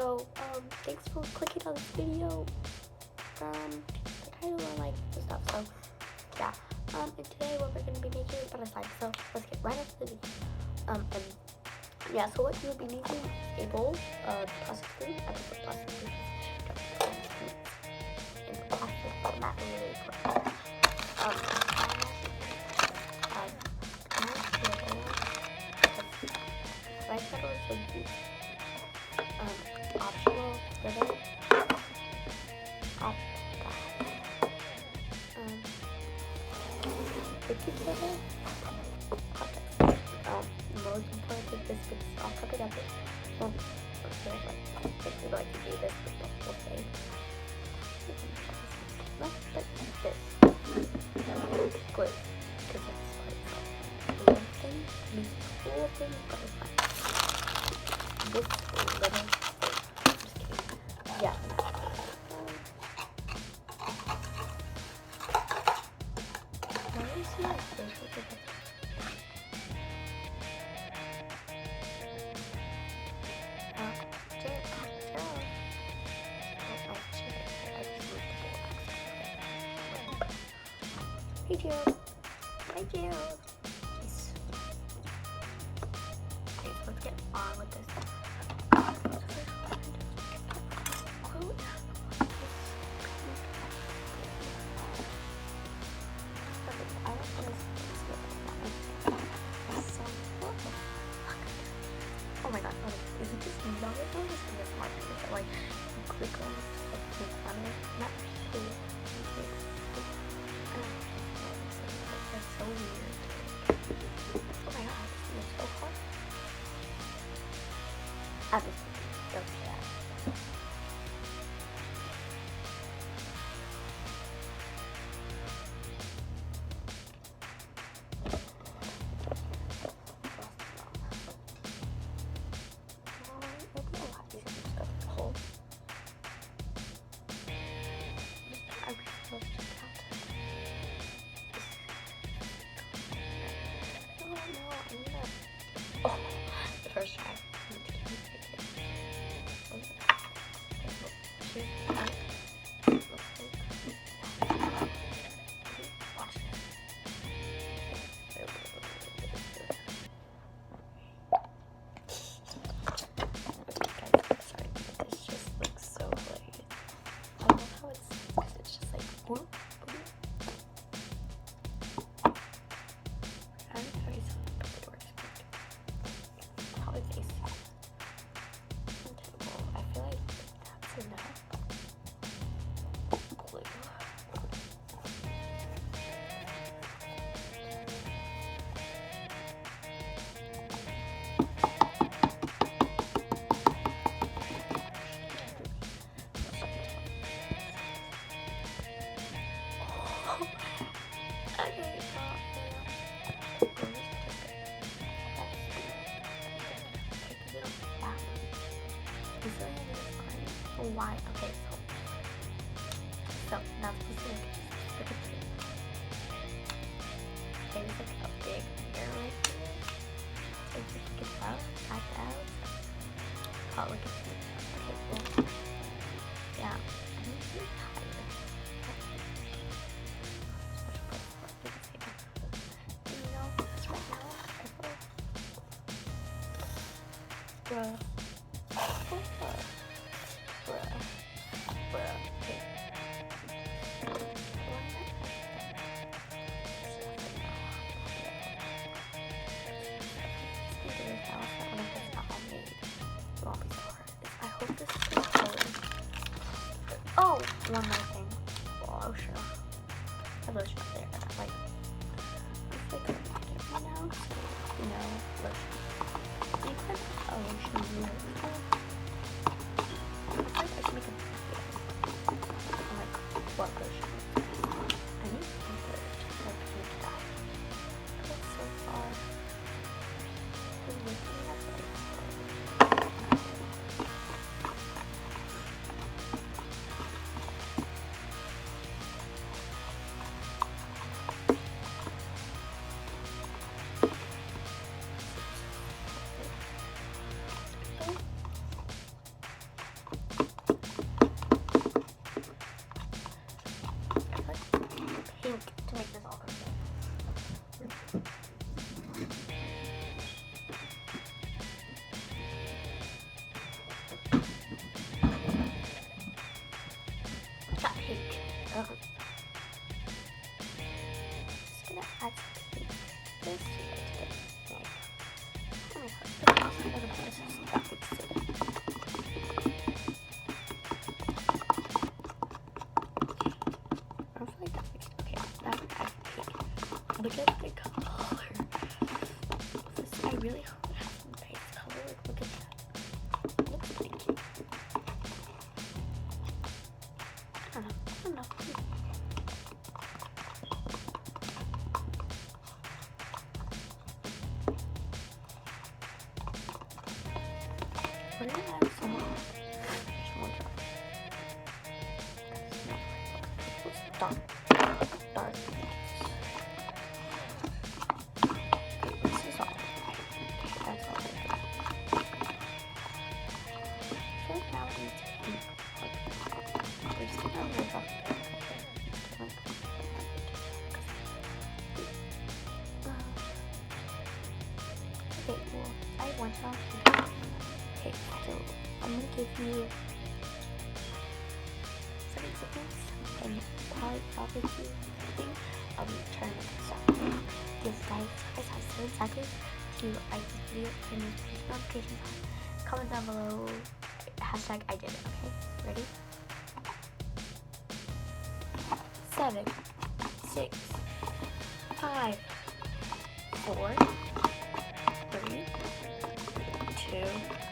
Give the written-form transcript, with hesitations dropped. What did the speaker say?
So, thanks for clicking on this video from the title and like the stuff. So, yeah. And today what we're going to be making is butter slime. So, let's get right into the video. And yeah, so what you'll be needing is a bowl, plastic spoon. I prefer plastic spoons. In the plastic format, really important. Rice petals would be optional glitter. Baking soda. Most important is this because I'll cover it up. Well, if you like to do this with the whole thing. Let's put this glue because it's quite fun. The one thing, the cool thing, but it's fun. This little thing. I'm just kidding. Yeah. Why do you see my face with it? Hey Gerald. Hi Gerald. Nice. Okay, so let's get on with this. Oh my god, is it just me? No, it's not just me. It's my favorite. Like, click on it, click on it. Not cool. That's so weird. Oh my god, this is so hard. I just don't do that. Oh, the first try. Why? Okay, so now this is like a thing. There's like a big hair right here. So if you can out, back out. Oh, look at this. Okay, cool. Yeah, I'm really tired. You know, just right now, I feel bruh. Oh, one more thing. Oh, sure. I have lotion up there. Like, it's like right now. So, you know, lotion. You put a lotion here. I should make a video. Like, what lotion? I need to put it like that. But so far, I'm looking at it. Got pink. Just gonna add some pink. This to it. Oh my god. This is that looks good. I feel like that makes okay. Now we're adding pink. Look at the color. This, I really hope it has a nice color. Like, look at that. It looks pretty cute. I don't know. We're gonna add some more dark. Okay, this is all. That's all. So now we need to pink. We're just gonna move up. Okay, well, I want to. Okay, so I'm gonna give you 7 seconds and probably 2 seconds. I'll be turning this off. Yes, guys have 7 seconds to like this video and post notifications on. Comment down below hashtag I did it, okay? Ready? 7, 6, 5, 4, 3, 2,